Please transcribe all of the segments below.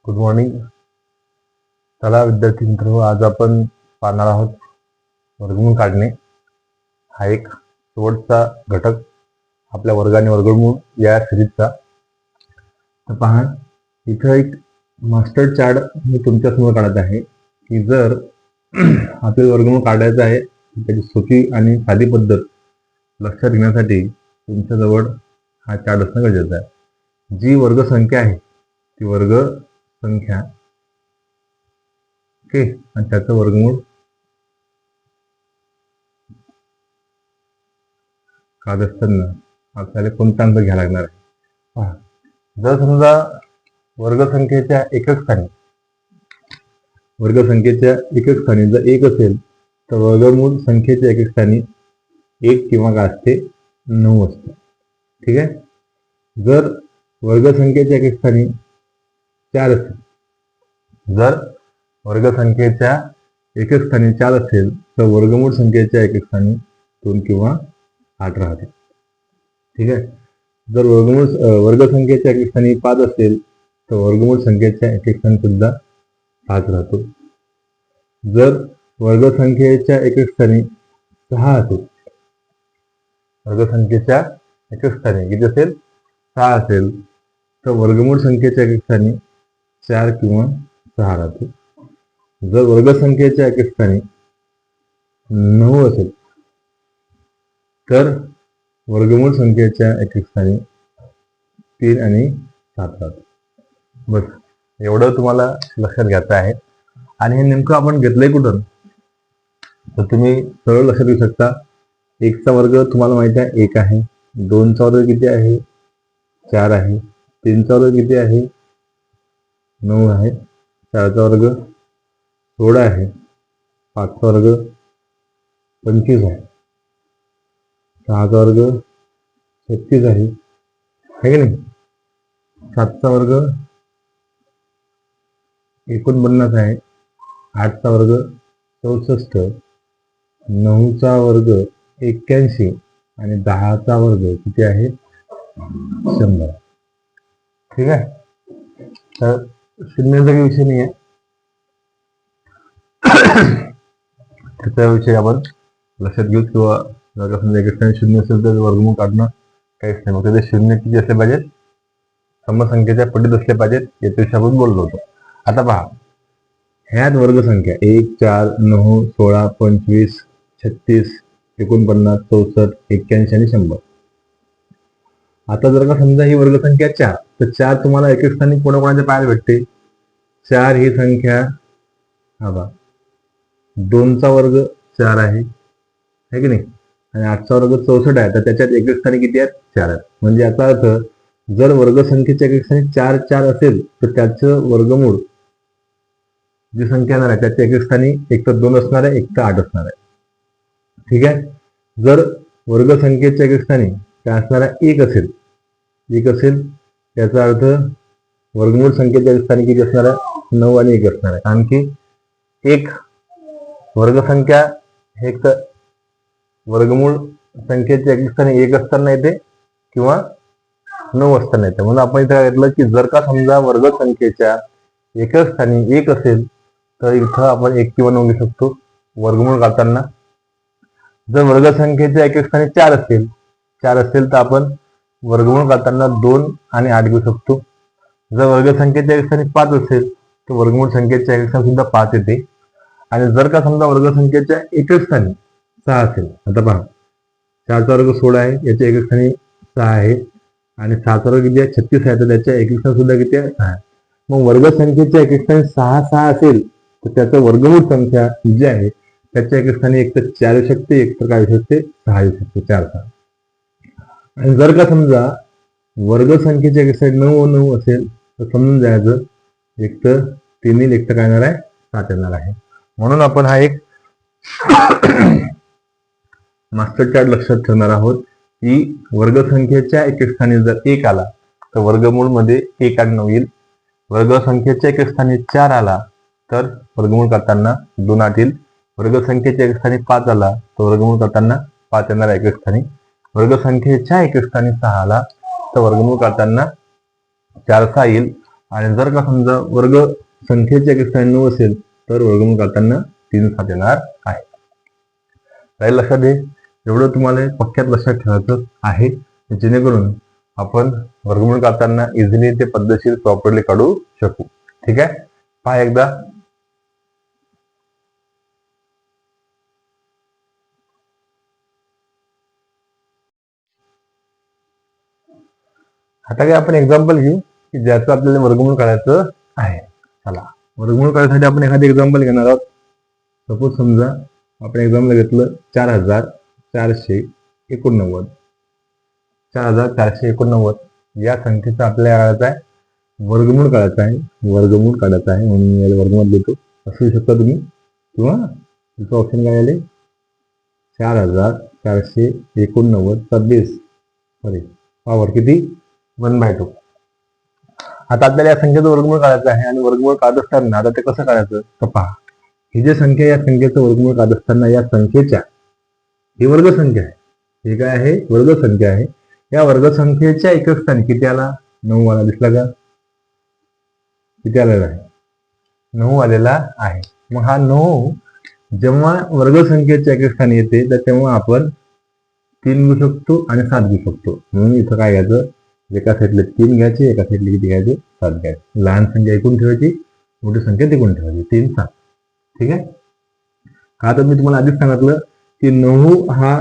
Good morning. चला विद्यार्थी मित्र, आज आपण पाहणार आहोत वर्गमूळ काढणे. हा एक शेवटचा घटक आपल्या वर्गाने वर्गमूळ या सिरीजचा. तर पहा, इथं एक मास्टर चार्ट मी तुमच्या समोर काढत आहे की जर आपल्याला वर्गमूळ काढायचा आहे त्याची सोपी आणि साधी पद्धत लक्षात घेण्यासाठी तुमच्याजवळ हा चार्ट असणं गरजेचं आहे. जी वर्ग संख्या आहे ती वर्ग संख्या ओके आणि त्याचं वर्गमूळ काढत असताना आपल्याला कोणता अंक घ्यावा लागणार आहे. पहा, जर समजा वर्गसंख्येच्या एकक स्थानी जर 1 असेल तर वर्गमूळ संख्येच्या एकक स्थानी 1 किंवा काय असते 9 असते. ठीक आहे. जर वर्गसंख्येच्या एकक स्थानी 4 असेल, जर वर्गसंख्येच्या एकक स्थानी 4 असेल तर वर्गमूळ संख्येच्या एकक स्थानी 2 किंवा 8 राहते. ठीक आहे. जर वर्गसंख्येच्या एकक स्थानी 5 असेल तर वर्गमूळ संख्येच्या एकक स्थानी सुद्धा 5 राहतो. जर वर्गसंख्येच्या एकक स्थानी 6 असेल, वर्गसंख्येच्या एकक स्थानी किती असेल 6 असेल तर वर्गमूळ संख्येच्या एकक स्थानी 4 किंवा 6 राहतो. जर वर्गसंख्येच्या एकक स्थानी 9 असेल तर वर्गमूळ संख्येच्या एकक स्थानी 3 आणि 7 राहतो. बस एवढं तुम्हाला लक्षात घ्यायचं आहे. आणि हे नेमकं आपण घेतलंय कुठून तर तुम्ही सरळ लक्षात घेऊ शकता. 1 चा वर्ग तुम्हाला माहिती आहे 1 आहे. 2 चा वर्ग किती आहे 4 आहे. 3 चा वर्ग किती आहे 9 आहे. 4 चा वर्ग 16 आहे. 5 चा वर्ग 25 आहे. 6 चा वर्ग 36 आहे. है की नाही. 7 चा वर्ग 49 आहे. 8 चा वर्ग 64, 9 चा वर्ग 81 आणि 10 चा वर्ग किती आहे 100. ठीक आहे. तर शून्याचा काही विषय नाही आहे, त्याच्याविषयी आपण लक्षात घेऊ. किंवा जर समजा एक स्थानी 0 असेल तर वर्गमूळ काढणं काहीच नाही. मग त्याचे शून्य किती असले पाहिजेत समसंख्येच्या पटीत असले पाहिजेत, याच्याविषयी आपण बोललो होतो. आता पहा, ह्यात वर्गसंख्या 1, 4, 9, 16, 25, 36, 49, 64, 81 आणि 100. आता जर का समजा ही वर्गसंख्या 4 तर 4 तुम्हाला एकक स्थानी कोणाकोणाच्या पाहायला भेटते. 4 ही संख्या हा बा 2 चा वर्ग 4 आहे, है की नाही. आणि 8 चा वर्ग 64 आहे. तर त्याच्यात एकक स्थानी किती आहेत 4 आहेत. म्हणजे याचा अर्थ जर वर्गसंख्येच्या एकक स्थानी 4 4 असेल तर त्याचं वर्गमूळ जी संख्या येणार आहे त्याच्या एकक स्थानी एक तर 2 असणार आहे, एक तर 8 असणार आहे. ठीक आहे. जर वर्गसंख्येच्या एकक स्थानी काय असणार आहे 1 असेल त्याचा अर्थ वर्गमूळ संख्येच्या एकक स्थानी किती असणार आहे 9 आणि 1 असणार आहे. कारण की एक वर्गसंख्या हे एक तर वर्गमूळ संख्येच्या एकक स्थानी 1 असताना येते किंवा 9 असताना येते. म्हणून आपण इथे घेतलं की जर का समजा वर्गसंख्येच्या एकक स्थानी 1 असेल तर इथं आपण 1 किंवा 9 घेऊ शकतो वर्गमूळ काढताना. जर वर्गसंख्येच्या एकक स्थानी 4 असेल तर आपण वर्गमूळ काढताना 2 आणि 8 घेऊ शकतो. जर वर्गसंख्येच्या एकक स्थानी 5 असेल तर वर्गमूळ संख्येच्या एकक स्थानी सुद्धा 5 येते. आणि जर का समजा वर्गसंख्येच्या एकक स्थानी 6 असेल, आता पहा 4 चा वर्ग 16 आहे, याच्या एकक स्थानी 6 आहे आणि 6 चा वर्ग किती आहे 36 आहे, तर त्याच्या एकक स्थानी सुद्धा किती आहे 6 आहे. मग वर्गसंख्येच्या एकक स्थानी 6 6 असेल तर त्याचं वर्गमूळ संख्या जी आहे त्याच्या एकक स्थानी एक तर 4 येऊ शकते, एक तर काय येऊ शकते 6 येऊ शकते, 4 6. आणि जर का समजा वर्गसंख्येच्या एकक स्थानी 9 9 असेल तर समजून जायचं एक तर 3 येईल, एक तर काय येणार आहे 7 येणार आहे. म्हणून आपण हा एक मास्टर चार्ट लक्षात ठेवणार आहोत की वर्गसंख्येच्या एकक स्थानी जर 1 आला तर वर्गमूळ मध्ये 1 आणि 9 येईल. वर्गसंख्येच्या एकक स्थानी 4 आला तर वर्गमूळ करताना 2 8 येईल. वर्गसंख्येच्या एकक स्थानी 5 आला तर वर्गमूळ करताना 5 येणार एकक स्थानी. वर्गसंख्येच्या एकक स्थानी 6 आला तर वर्गमूळ करताना 4 6 येईल. आणि जर का समजा वर्ग संख्येच्या एका स्थानी 9 असेल तर वर्गमूळ काढताना 3 7 येणार आहे. काही लक्षात घे, एवढं तुम्हाला पक्क्यात लक्षात ठेवायचं आहे जेणेकरून आपण वर्गमूळ काढताना इझिली ते पद्धतशीर प्रॉपरली काढू शकू. ठीक आहे, पहा एकदा. आता काय आपण एक्झाम्पल घेऊ की ज्याचं आपल्याला वर्गमूळ काढायचं आहे. चला, वर्गमूळ काढण्यासाठी आपण एखादं एक्झाम्पल घेणार आहोत. सपोज समजा आपण एक्झाम्पल घेतलं 4489. 4489 या संख्येचा आपल्याला काढायचा आहे वर्गमूळ काढायचा आहे. वर्गमूळ काढायचा आहे म्हणून याला वर्गमूळ देतो असू शकता तुम्ही, किंवा दुसरं ऑप्शन काय आले 4489 चा बेस सॉरी पॉवर किती 1/2. आता आपल्याला या संख्येचं वर्गमूळ काढायचं आहे आणि वर्गमूळ काढत असताना आता ते कसं काढायचं तर पहा, ही जी संख्या या संख्येचं वर्गमूळ काढत असताना या संख्येच्या ही वर्गसंख्या आहे. हे काय आहे वर्गसंख्या आहे. या वर्गसंख्येच्या एकक स्थानी किती आला 9 आला. दिसला का किती आलेला आहे 9 आलेला आहे. मग हा 9 जेव्हा वर्गसंख्येच्या एकक स्थानी येते तर तेव्हा आपण 3 घेऊ शकतो आणि 7 घेऊ शकतो. म्हणून इथं काय घ्यायचं एका साईडले 3 घ्यायचे, एका साईडले किती घ्यायचे 7 घ्यायचे. लहान संख्या एकूण ठेवायची, मोठी संख्या तिकून ठेवायची 3 7. ठीक आहे, का तर मी तुम्हाला आधीच सांगितलं की 9 हा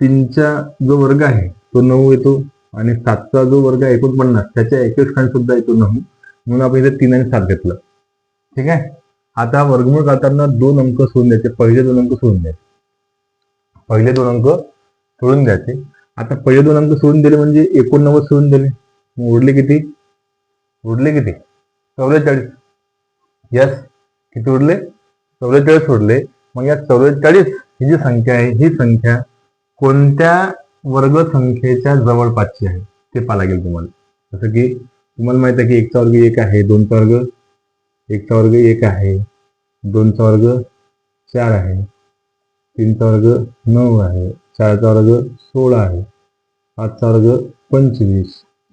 3चा जो वर्ग आहे तो 9 येतो आणि 7चा जो वर्ग आहे 49 त्याच्या एकक स्थानी सुद्धा येतो 9. म्हणून आपण इथे 3 आणि 7 घेतलं. ठीक आहे, आता वर्गमूळ काढताना 2 अंक सोडून द्यायचे. पहिले 2 अंक सोडून द्यायचे. पहिले 2 अंक सोडून द्यायचे. आता पहिले 2 अंक सोडून दिले म्हणजे 89 सोडून दिले. मग उरले किती 44. यस, किती उरले 44 उरले. मग या 44 ही जी संख्या आहे ही संख्या कोणत्या वर्ग संख्येच्या जवळपासची आहे ते पाहायला लागेल तुम्हाला. जसं की तुम्हाला माहित आहे की 1चा वर्ग 1 आहे, 2चा वर्ग 1चा वर्ग 1 आहे, 2चा वर्ग 4 आहे, 3चा वर्ग 9 आहे, 4चा वर्ग 16 आहे, 5चा वर्ग 25,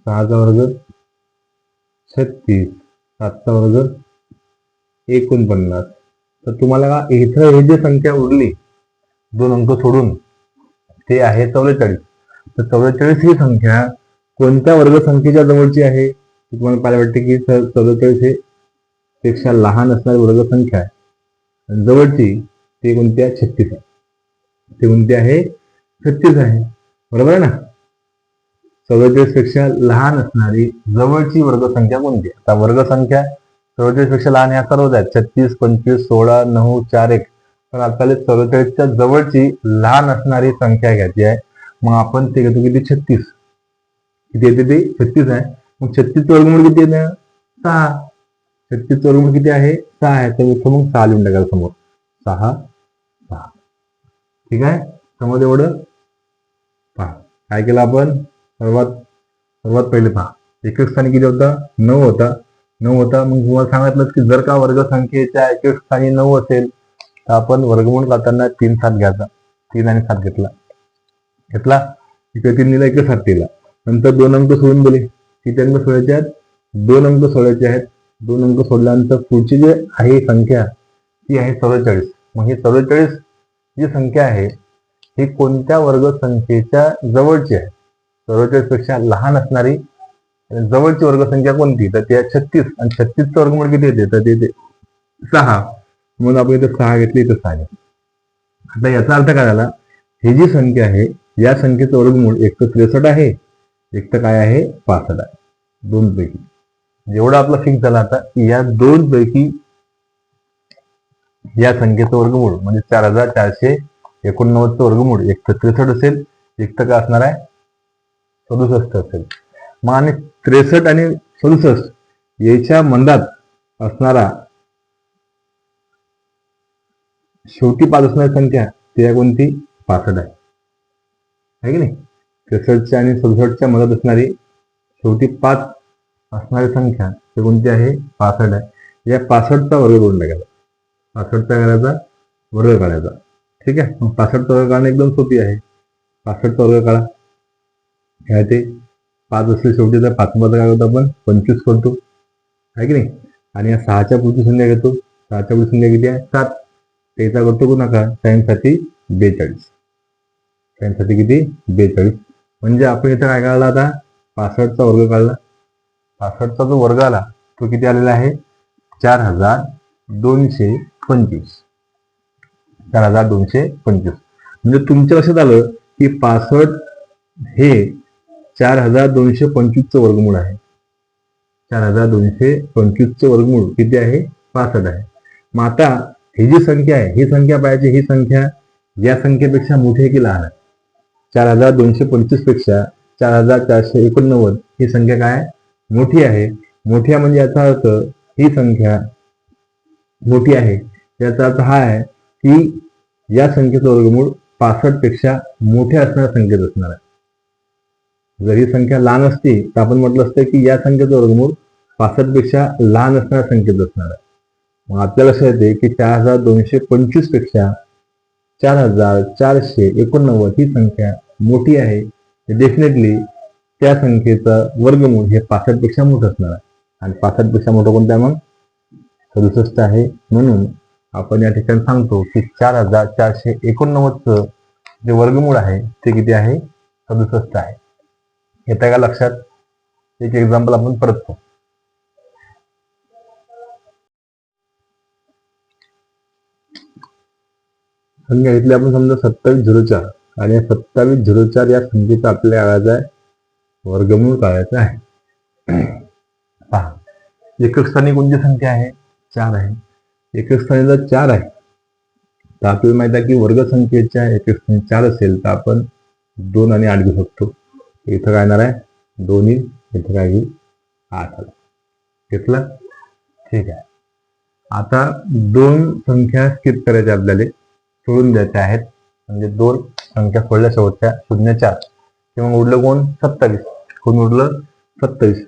6चा वर्ग 36, 7चा वर्ग 49. तर तुम्हाला इथं हे जे संख्या उरली 2 अंक सोडून ते आहे 44. तर 44 ही संख्या कोणत्या वर्गसंख्येच्या जवळची आहे तुम्हाला पाहायला वाटते की 44 हे पेक्षा लहान असणारी वर्गसंख्या आहे. जवळची ते कोणती आहे 36 आहे. ते कोणती आहे 36 आहे. बरोबर आहे ना. 44 पेक्षा लहान असणारी जवळची वर्गसंख्या कोणती? आता वर्गसंख्या 44 पेक्षा लहान ह्या सर्वच आहेत 36 25 16 9 4 1. पण आपल्याला 44च्या जवळची लहान असणारी संख्या घ्यायची आहे. मग आपण ते घेतो किती 36. किती येते ते 36 आहे. मग 36 वर्गमूळ किती येते 6. 36 वर्गमूळ किती आहे 6 आहे. तर इथं मग 6 लिहून टाकायला समोर 6 6. ठीक आहे, समोर एवढं पहा. काय केलं आपण सर्वात पहिले पहा एकक स्थानी किती होता 9 होता. 9 होता. मग तुम्हाला सांगितलं की जर का वर्गसंख्येच्या एकक स्थानी 9 असेल तर आपण वर्गमूळ काढताना 3 7 घ्यायचा. 3 आणि 7 घेतला इकडे 3 लिहिला इकडे 7 लिहिला. नंतर 2 अंक सोडून दिले. किती अंक सोडायचे आहेत 2 अंक सोडायचे आहेत. 2 अंक सोडल्यानंतर पुढची जी आहे संख्या ती आहे 44. मग ही 44 जी संख्या आहे ही कोणत्या वर्गसंख्येच्या जवळची आहे. 44 पेक्षा लहान असणारी जवळची वर्गसंख्या कोणती तर ती आहे 36. आणि 36चं वर्गमूळ किती येते तर ते येते 6. म्हणून आपण इथे 6 घेतली इथे 6 घेतली. आता याचा अर्थ काय झाला ही जी संख्या आहे या संख्येचं वर्गमूळ एक तर 63 आहे, एक तर काय आहे 65 आहे. 2 पैकी जेवढा आपला फिक्स झाला आता या 2 पैकी या संख्येचं वर्गमूळ म्हणजे 4489चं वर्गमूळ एक तर 63 असेल, एक तर काय असणार आहे 67 असेल. मग आणि 63 आणि 67 याच्या मधात असणारा शेवटी 5 असणारी संख्या ती आहे कोणती 65 आहे की नाही. 63च्या आणि 67च्या मधात असणारी शेवटी 5 असणारी संख्या ती कोणती आहे 65 आहे. या 65चा वर्ग करून टाकायचा. 65चा करायचा वर्ग काढायचा. ठीक आहे, मग 65चा वर्ग काढणं एकदम सोपी आहे. 65चा वर्ग काढा. काय ते 5 असले शेवटी तर 5 मध्ये काय होतं आपण 25 करतो. आहे की नाही. आणि या 6च्या पुढची संख्या घेतो, 6च्या पुढची संख्या किती आहे 7, त्याचा करतो गुणाकार साईनसाठी 42, साईनसाठी किती 42. म्हणजे आपण इथं काय काढला आता 65चा वर्ग काढला. 65चा जो वर्ग आला तो किती आलेला आहे 4225, 4225. म्हणजे तुमच्या लक्षात आलं की 65 हे 4225चं वर्गमूळ आहे. 4225चं वर्गमूळ किती आहे 65 आहे. मग आता ही जी संख्या आहे ही संख्या पाहिजे, ही संख्या या संख्येपेक्षा मोठी आहे की लहान आहे. 4225 पेक्षा 4489 ही संख्या काय मोठी आहे. मोठी आहे म्हणजे याचा अर्थ ही संख्या मोठी आहे. याचा अर्थ हा आहे की या संख्येचं वर्गमूळ 65 पेक्षा मोठ्या असणाऱ्या संख्येत असणार आहे. जर ही संख्या लहान असती तर आपण म्हटलं असतं की या संख्येचं वर्गमूळ 65 पेक्षा लहान असणाऱ्या संख्येत असणार आहे. मग आपल्याला लक्षात येते की 4225 पेक्षा 4489 ही संख्या मोठी आहे. डेफिनेटली त्या संख्येचं वर्गमूळ हे 65 पेक्षा मोठं असणार आहे. आणि 65 पेक्षा मोठं कोणतं आहे मग 67 आहे. म्हणून आपण या ठिकाणी सांगतो की 4489चं जे वर्गमूळ आहे ते किती आहे 67 आहे. येतं का लक्षात. एक एक्झाम्पल आपण परत पाहू. संख्या घेतली आपण समजा 2704 आणि 2704 या संख्येचा आपल्याला काढायचा आहे वर्गमूळ काढायचं आहे. पहा एकक स्थानी कोणती संख्या आहे 4 आहे. एकक स्थानी जर 4 आहे तर आपल्याला माहित आहे की वर्ग संख्येच्या एकक स्थानी 4 असेल तर आपण 2 आणि 8 घेऊ शकतो. इथं काय येणार आहे 2 येईल, इथं काय येईल 8 आला. घेतलं ठीक आहे. आता 2 संख्या स्किप करायच्या आपल्याला, सोडून द्यायच्या आहेत. म्हणजे 2 संख्या सोडल्या शेवटच्या 0-4 ते मग उरलं कोण 27. कोण उरलं 27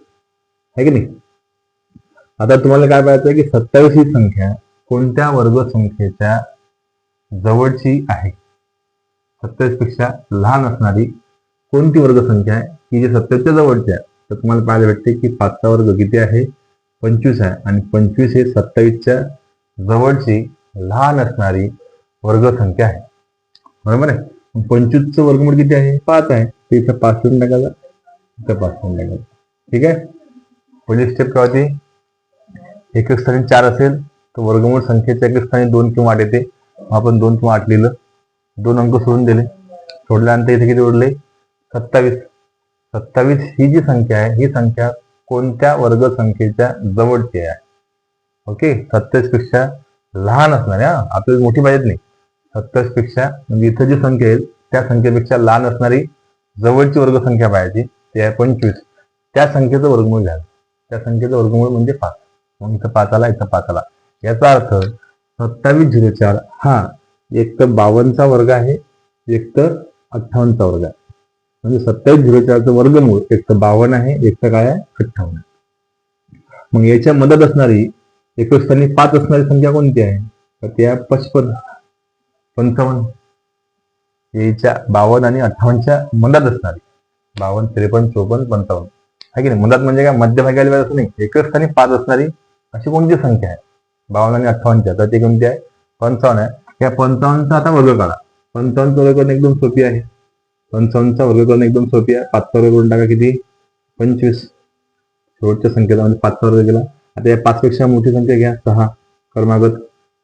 आहे की नाही. आता तुम्हाला काय पाहायचं आहे की 27 ही संख्या कोणत्या वर्ग संख्येच्या जवळची आहे. 27 पेक्षा लहान असणारी कोणती वर्ग संख्या आहे की जी 27च्या जवळची आहे. तर तुम्हाला पाहायला भेटते की 5चा वर्ग किती आहे 25 आहे. आणि 25 हे 27च्या जवळची लहान असणारी वर्ग संख्या आहे. बरोबर आहे. 25चं वर्गमूळ किती आहे 5 आहे. ते इथं 5 लिहून टाकायचं, इथं 5 लिहून टाकायचं. ठीक आहे. पहिली स्टेप काय होती एकक स्थानी 4 असेल तर वर्गमूळ संख्येच्या एकक स्थानी 2 किंवा 8 येते. आपण 2 किंवा 8 लिहिलं, 2 अंक सोडून दिले. सोडल्यानंतर इथे किती उरले 27. 27 ही जी संख्या आहे ही संख्या कोणत्या वर्ग संख्येच्या जवळची आहे. ओके 27 पेक्षा लहान असणार आहे. आपल्याला मोठी पाहिजेत नाही. 27 पेक्षा म्हणजे इथं जी संख्या येईल त्या संख्येपेक्षा लहान असणारी जवळची वर्ग संख्या पाहिजे. ते आहे 25. त्या संख्येचं वर्गमूळ घ्या. त्या संख्येचं वर्गमूळ म्हणजे 5. मग इथं 5 आला, इथं 5 आला. याचा अर्थ 2704 हा एक तर 52चा वर्ग आहे, एक तर 58चा वर्ग आहे. म्हणजे 2704चं वर्गमूळ एक तर 52 आहे, एक तर काय आहे 58. मग याच्या मदत असणारी एकक स्थानी 5 असणारी संख्या कोणती आहे तर ती आहे 55. याच्या 52 आणि 58च्या मदत असणारी 52, 53, 54, 55 आहे की नाही. मदत म्हणजे काय मध्यभागी आलेली असं नाही. एकक स्थानी 5 असणारी अशी कोणती संख्या आहे 52 आणि 58च्या तर ती कोणती आहे 55 आहे. या 55चा आता वर्ग काढा. 55चा वर्ग करणं एकदम सोपी आहे. 55चा वर्ग करणं एकदम सोपी आहे. 5चा वर्ग करून टाका किती 25. शेवटच्या संख्येचा म्हणजे 5चा वर्ग केला. आता या 5 पेक्षा मोठी संख्या घ्या 6 क्रमागत.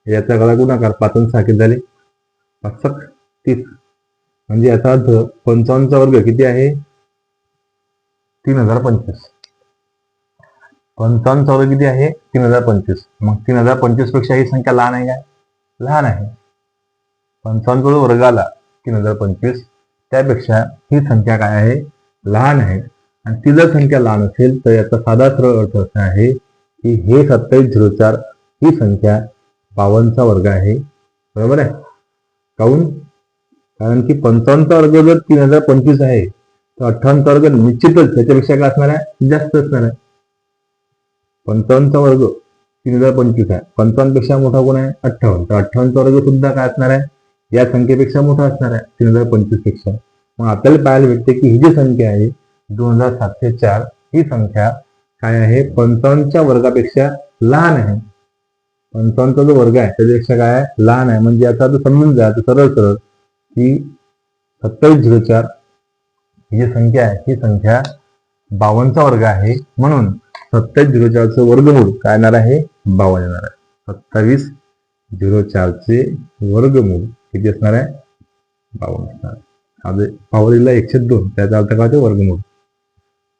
याचा गळा गुणाकार 5 आणि 6 किती झाले 5 30. म्हणजे याचा अर्थ 55चा वर्ग किती आहे 3025. 55चा वर्ग किती आहे 3025. मग 3025 पेक्षा ही संख्या लहान आहे काय लहान आहे. 55चा जो वर्ग आला 3025 त्यापेक्षा ही संख्या काय आहे लहान आहे. आणि ती जर संख्या लहान असेल तर याचा साधा सरळ अर्थ असा आहे की हे 2704 ही संख्या 52चा वर्ग आहे. बरोबर आहे. काऊन कारण की 55चा वर्ग जर 3025 आहे तर 58चा वर्ग निश्चितच त्याच्यापेक्षा काय असणार आहे जास्त असणार आहे. 55चा वर्ग 3025 आहे, 55 पेक्षा मोठा कोण आहे 58. तर 58चा वर्ग सुद्धा काय असणार आहे या संख्येपेक्षा मोठा असणार आहे 3025 पेक्षा. मग आपल्याला पाहायला भेटते की ही जी संख्या आहे 2704 ही संख्या काय आहे, 55च्या वर्गापेक्षा लहान आहे. 55चा जो वर्ग आहे त्याच्यापेक्षा काय आहे, लहान आहे. म्हणजे याचा अर्थ समजून जा सरळ सरळ की 2704 ही जी संख्या आहे ही संख्या 52चा वर्ग आहे. म्हणून 2704चं वर्गमूळ काय येणार आहे, 52 येणार आहे. 2704चे वर्गमूळ किती असणार आहे, 52 असणार आहे. पावरला 102 त्याचा अर्थ काय होते, वर्गमूळ.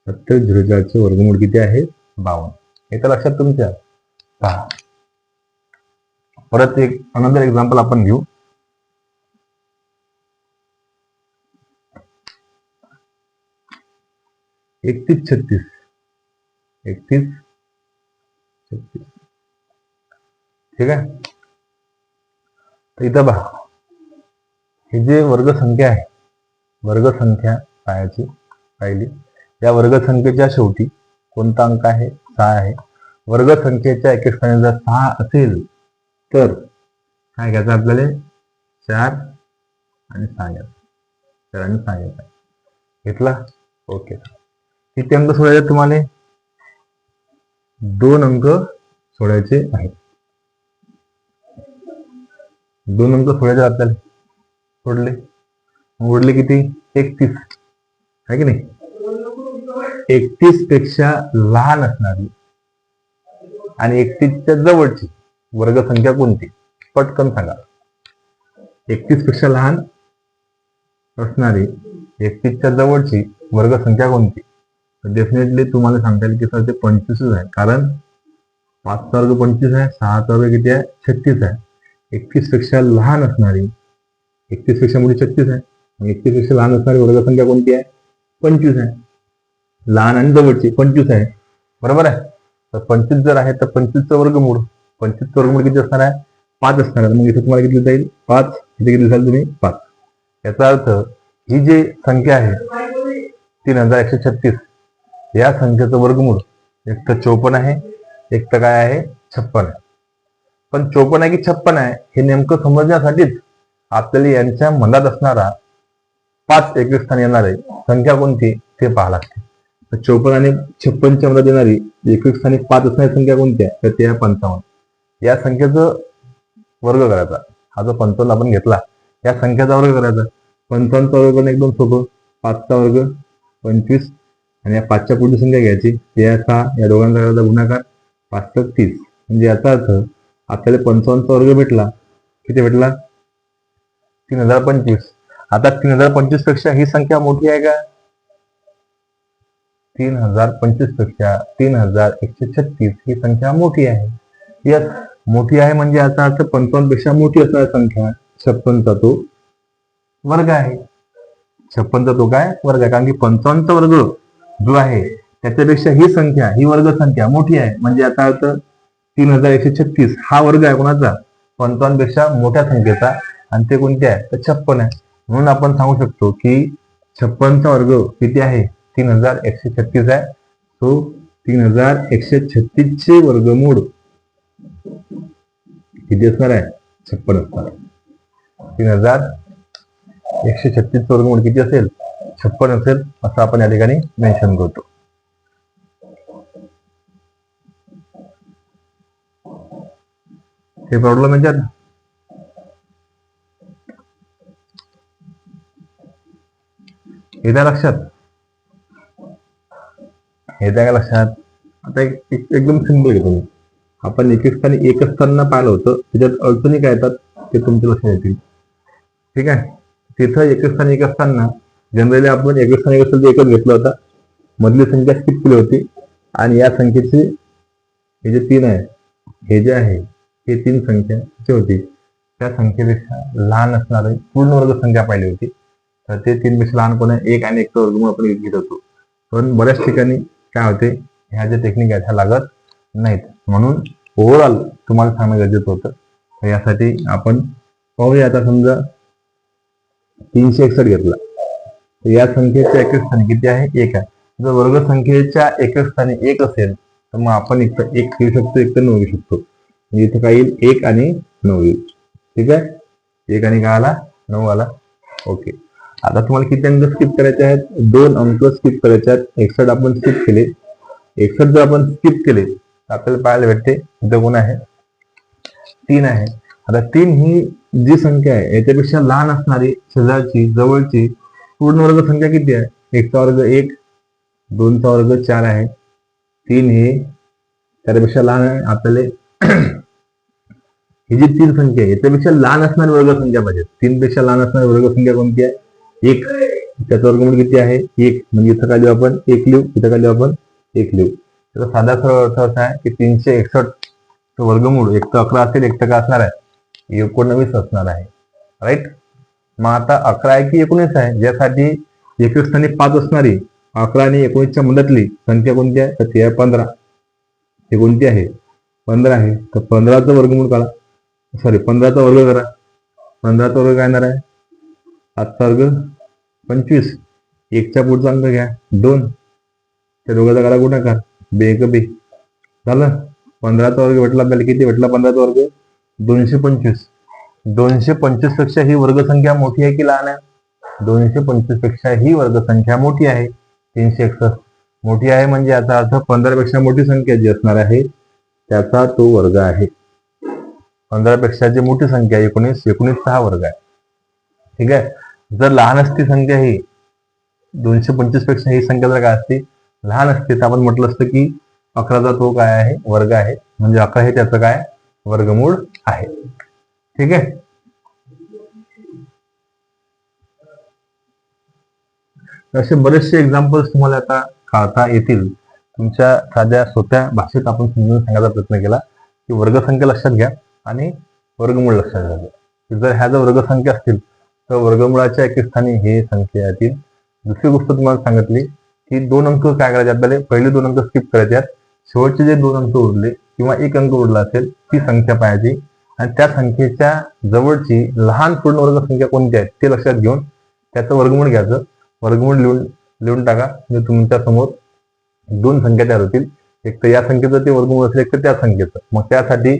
2704चे वर्गमूळ किती आहे, 52. हे तर लक्षात तुमच्या. पहा परत एक अनदर एक्झाम्पल आपण घेऊ. एकतीस छत्तीस ठीक आहे. तर इथं पहा हे जे वर्गसंख्या आहे, वर्गसंख्या पाहायची पाहिली. या वर्गसंख्येच्या शेवटी कोणता अंक आहे, 6 आहे. वर्गसंख्येच्या एके स्थानी जर 6 असेल तर काय घ्यायचं आपल्याला, 4 आणि 6 घ्यायचं. 4 आणि 6 घ्यायचा घेतला. ओके. किती अंक सोडायचे तुम्हाला, 2 अंक सोडायचे आहेत. 2 अंक सोडायचे आपल्याला. सोडले, उरले किती, 31 आहे की नाही. 31 पेक्षा लहान असणारी आणि 31च्या जवळची वर्गसंख्या कोणती, पटकन सांगा. 31 पेक्षा लहान असणारी 31च्या जवळची वर्गसंख्या कोणती. डेफिनेटली तुम्हाला सांगता येईल की सर ते 25 आहे. कारण 5चा वर्ग 25 आहे, 6चा वर्ग किती आहे, 36 आहे. 31 पेक्षा लहान असणारी, 31 पेक्षा मोठी 36 आहे. 31 पेक्षा लहान असणारी वर्गसंख्या कोणती आहे, 25 आहे. लहान आणि जवळची 25 आहे, बरोबर आहे. तर 25 जर आहे तर 25चं वर्गमूळ, 25चं वर्गमूळ किती असणार आहे, 5 असणार आहे. मग इथे तुम्हाला किती जाईल, 5. इथे किती लिहाल तुम्ही, 5. याचा अर्थ ही जी संख्या आहे 3136, या संख्येचं वर्गमूळ एक तर 54 आहे, एक तर काय आहे, 56 आहे. पण 54 आहे की 56 आहे हे नेमकं समजण्यासाठीच आपल्याला यांच्या मनात असणारा 5 एके स्थानी येणारे संख्या कोणती ते पाहावं लागते. तर 54 आणि 56च्या मध्ये येणारी एकक स्थानी 5 असणारी संख्या कोणती आहे, तर ते आहे 55. या संख्येचं वर्ग करायचा. हा जो 55 आपण घेतला या संख्येचा वर्ग करायचा. 55चा वर्ग करणं एकदम सोपं. 5चा वर्ग 25 आणि या 5च्या पुढची संख्या घ्यायची, ते आहे 6. या दोघांचा करायचा गुणाकार, 5 + 30. म्हणजे याचा अर्थ आपल्याला 55चा वर्ग भेटला. किती भेटला, 3025. आता 3025 पेक्षा ही संख्या मोठी आहे का, 3025 पेक्षा 3136 ही संख्या मोठी आहे. यस, मोठी आहे. म्हणजे याचा अर्थ 55 पेक्षा मोठी असणारी संख्या 56चा तो वर्ग आहे. 56चा तो काय वर्ग आहे. कारण की 55चा वर्ग जो आहे त्याच्यापेक्षा ही संख्या, ही वर्गसंख्या मोठी आहे. म्हणजे याचा अर्थ 3136 हा वर्ग आहे कोणाचा, 55 पेक्षा मोठ्या संख्येचा. आणि ते कोणते आहे, तर 56 आहे. म्हणून आपण सांगू शकतो की 56चा वर्ग किती आहे, 3136 आहे. तो 3136 चे वर्गमूळ किती असणार आहे, 56 असणार आहे. 3136 वर्गमूळ किती असेल, 56 असेल, असं आपण या ठिकाणी मेन्शन करतो. हे प्रॉब्लेम आहे त्यात. येत्या लक्षात, येत्या का लक्षात. आता एकदम सिंपल घेतो मी. आपण एक स्थानी एक असताना पाहिलं होतं, त्याच्यात अडचणी काय येतात ते तुमच्या लक्षात येतील. ठीक आहे. तिथं एक स्थानी एक असताना जनरली आपण एक स्थानी एक असेल एकच घेतला होता, मधली संख्या स्किप केली होती. आणि या संख्येचे हे जे 3 आहे, हे जे आहे हे 3 संख्या जी होती त्या संख्येपेक्षा लहान असणारी पूर्ण वर्ग संख्या पाहिली होती. तर ते 3 पेक्षा लहान कोण आहे, 1 आणि 1चा वर्गमूळ आपण घेत होतो. पण बऱ्याच ठिकाणी काय होते, ह्या ज्या टेक्निक आहेत ह्या लागत नाहीत. म्हणून ओव्हरऑल तुम्हाला सांगणं गरजेचं होतं. तर यासाठी आपण पाहूया. आता समजा 361 घेतला, तर या संख्येच्या एकक स्थानी किती आहे, 1 आहे. जर वर्ग संख्येच्या एकक स्थानी 1 असेल तर मग आपण एक तर 1 घेऊ शकतो, एक तर 9 घेऊ शकतो. म्हणजे इथं काय येईल, 1 आणि 9 येईल. ठीक आहे. 1 आणि काय आला, 9 आला. ओके. आता तुम्हाला किती अंक स्किप करायचे आहेत, 2 अंक स्किप करायचे आहेत. 61 आपण स्किप केले. 61 जर आपण स्किप केले तर आपल्याला पाहायला भेटते इथं कोण आहे, 3 आहे. आता 3 ही जी संख्या आहे याच्यापेक्षा लहान असणारी शेजारची जवळची पूर्ण वर्ग संख्या किती आहे? 1 चा वर्ग 1, 2 चा वर्ग 4 आहे, 3 हे त्यापेक्षा लहान आहे. आपल्याला ही जी 3 संख्या आहे याच्यापेक्षा लहान असणारी वर्ग संख्या पाहिजे. 3 पेक्षा लहान असणारी वर्ग संख्या कोणती आहे? 1. त्याचा वर्गमूळ किती आहे? 1. म्हणजे इथं काय लिहू आपण? 1 लिहू. इथं काय लिहू आपण? 1 लिहू. त्याचा साधा सरळ अर्थ असा आहे की 361 वर्गमूळ 1 तर 11 असेल, 1 तर काय असणार आहे? 19 असणार आहे. राईट. मग आता 11 आहे की 19 आहे? ज्यासाठी एकक स्थानी 5 असणारी 11 आणि 19च्या मधातली संख्या कोणती आहे? तर ती आहे 15. हे कोणती आहे? 15 आहे. तर 15चं वर्गमूळ काढा. 15चा वर्ग करा. 15चा वर्ग काय येणार आहे? 7चा वर्ग 25. 1च्या पुढचा अंक घ्या 2. त्या दोघांचा काढा गुणाकार. 2 1 2 झालं. 15चा वर्ग भेटला आपल्याला. किती भेटला 15चा वर्ग? 225. 225 पेक्षा ही वर्गसंख्या मोठी आहे की लहान आहे? 225 पेक्षा ही वर्गसंख्या मोठी आहे. 361 मोठी आहे म्हणजे याचा अर्थ 15 पेक्षा मोठी संख्या जी असणार आहे त्याचा तो वर्ग आहे. 15 पेक्षा जी मोठी संख्या 19 19 हा वर्ग आहे. ठीक आहे. जर लहान असती संख्या ही 225 पेक्षा ही संख्या जर काय असते लहान असते तर आपण म्हटलं असतं की 11चा तो काय आहे? वर्ग आहे. म्हणजे 11 हे त्याचं काय? वर्गमूळ आहे. ठीक आहे. असे बरेचसे एक्झाम्पल्स तुम्हाला आता काढता येतील. तुमच्या साध्या सोप्या भाषेत आपण समजून सांगायचा प्रयत्न केला की वर्गसंख्या लक्षात घ्या आणि वर्गमूळ लक्षात घ्या. जर ह्या जर वर्गसंख्या असतील तर वर्गमुळाच्या एके स्थानी हे संख्या येतील. दुसरी गोष्ट तुम्हाला सांगितली की 2 अंक काय करायचे आपल्याला? पहिले 2 अंक स्किप करायचे आहेत. शेवटचे जे 2 अंक उरले किंवा 1 अंक उरला असेल ती संख्या पाहायची आणि त्या संख्येच्या जवळची लहान पूर्ण वर्ग संख्या कोणती आहे ते लक्षात घेऊन त्याचं वर्गमूळ घ्यायचं. वर्गमूळ लिहून टाका. म्हणजे तुमच्या समोर 2 संख्या तयार होतील. एक तर या संख्येचं ते वर्गमूळ असेल, एक तर त्या संख्येचं. मग त्यासाठी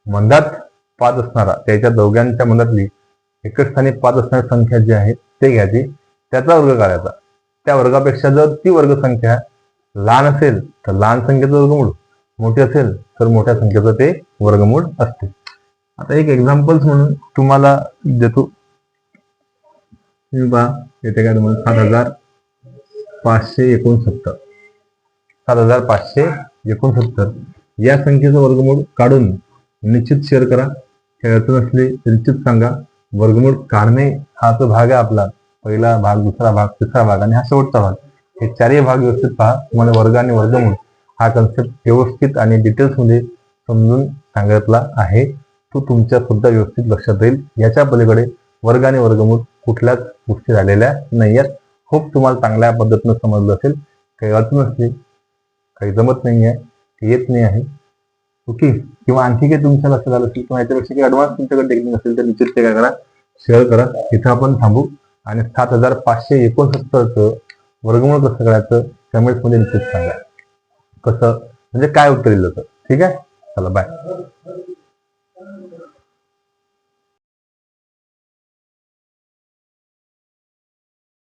मधात 5 असणारा त्याच्या दोघांच्या मधातली एकच स्थानी 5 असणारी संख्या जी आहे ते घ्यायची. त्याचा वर्ग काढायचा. त्या वर्गापेक्षा जर ती वर्गसंख्या लहान असेल तर लहान संख्येचं वर्गमूळ, मोठी असेल तर मोठ्या संख्येचं ते वर्गमूळ असते. आता एक एक्झाम्पल्स म्हणून तुम्हाला देतो. येते काय तुम्हाला? 7569. 7569 या संख्येचं वर्गमूळ काढून निश्चित शेअर करा. काही अडचण असली निश्चित सांगा. वर्गमूळ काढणे हा तो भाग आहे आपला. पहिला भाग, दुसरा भाग, तिसरा भाग आणि हा शेवटचा भाग. हे चारही भाग व्यवस्थित पहा. तुम्हाला वर्ग आणि वर्गमूळ हा कन्सेप्ट व्यवस्थित आणि डिटेल्स मध्ये समजून सांगितला आहे. तो तुमच्या सुद्धा व्यवस्थित लक्षात राहील. याच्या पलीकडे वर्ग आणि वर्गमूळ कुठल्याच गोष्टी झालेल्या नाही आहेत. खूप तुम्हाला चांगल्या पद्धतीनं समजलं असेल. काही अडचण असली, काही जमत नाही आहे, येत नाही आहे, ओके, किंवा आणखी काही तुमच्या लक्षात आलं असेल किंवा याच्यापेक्षा काही ऍडव्हान्स तुमच्याकडे टेक्निक असेल तर निश्चित ते काय करा? शेअर करा. इथं आपण थांबू आणि 7569चं वर्गमूळ कसं करायचं कमेंट्स मध्ये निश्चित सांगा. कसं म्हणजे काय उत्तर दिलं तर. ठीक आहे. चला बाय.